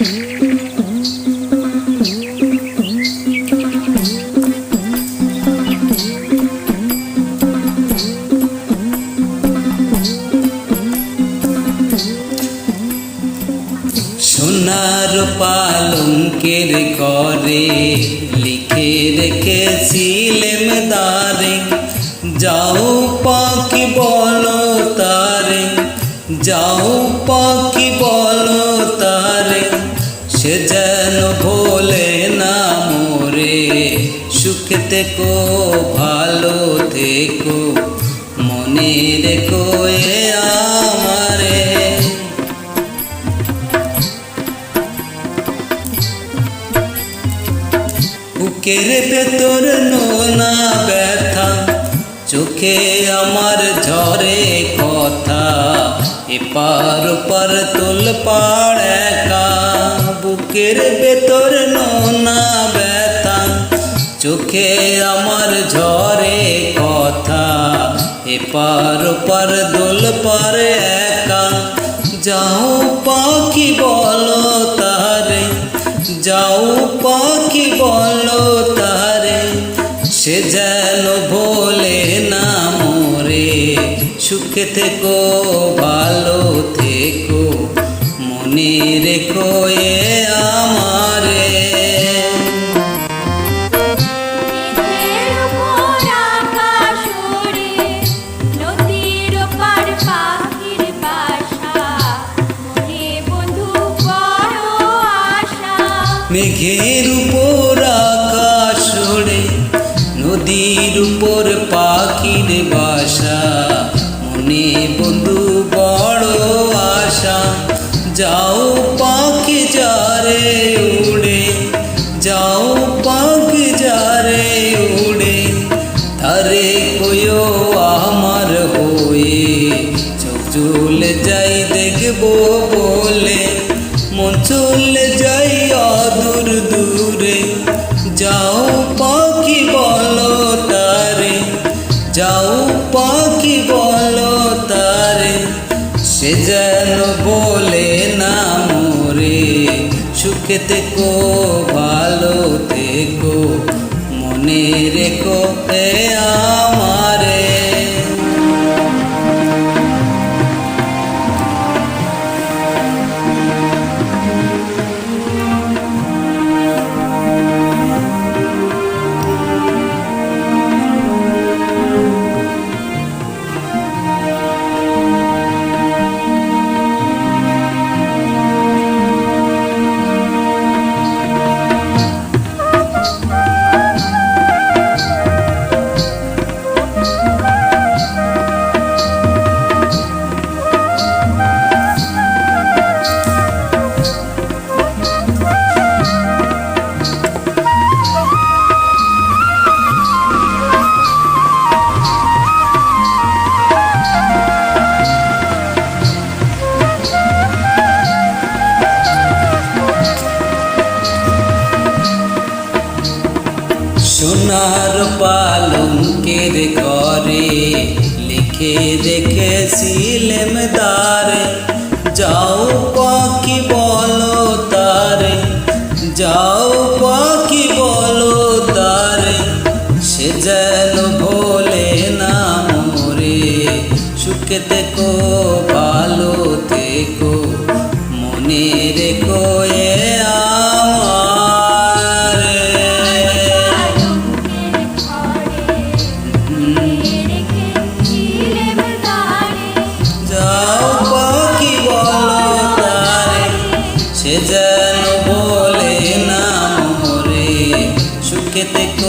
সোনার পালঙ্কের ঘরে লিখে রেখেছিলেম দ্বারে, যাও পাখি বলো তারে, যাও পাখি বলো তারে, সে যেন ভোলে না মোরে। সুখে থেকো ভালো থেকো, মনে রেখো এ আমারে। বুকের ভেতর নোনা ব্যথা, চোখে আমার ঝরে কথা, এপার ওপার তোলপাড় একা। বুকের ভেতর নোনা ব্যথা, চোখে আমার ঝরে কথা, এপার ওপার দোলপাড় একা। যাও পাখি বলো তারে, যাও পাখি বলো তারে, সে যেন ভোলে না মোরে। সুখে থেকো ভালো থেকো, মনে রেখো এ আমারে। মেঘের উপর আকাশ ওড়ে, নদীর উপর পাখির বাসা, মনে বন্ধু বড় আশা। যাও পাখি যারে উড়ে, যাও পাখি যারে উড়ে, তারে কইও আমার হয়ে। চোখ চলে যাই দেখবো বলে, মন চলে যাই অদূর দূরে। যাও পাখি বলো তারে, যাও পাখি বলো তারে, সে যেন বলে না মোরে। সুখে থেকো ভালো থেকো, মনে রেখো এ আমারে। সোনার পালঙ্কের ঘরে লিখে রেখেছিলেম দ্বারে, যাও পাখি বলো তারে, যাও পাখি বলো তারে, সে যেন ভোলে না মোরে। সুখে থেকো ভালো থেকো, মনে রেখো এ সে যেন বলে না মোরে। সুখে থেকো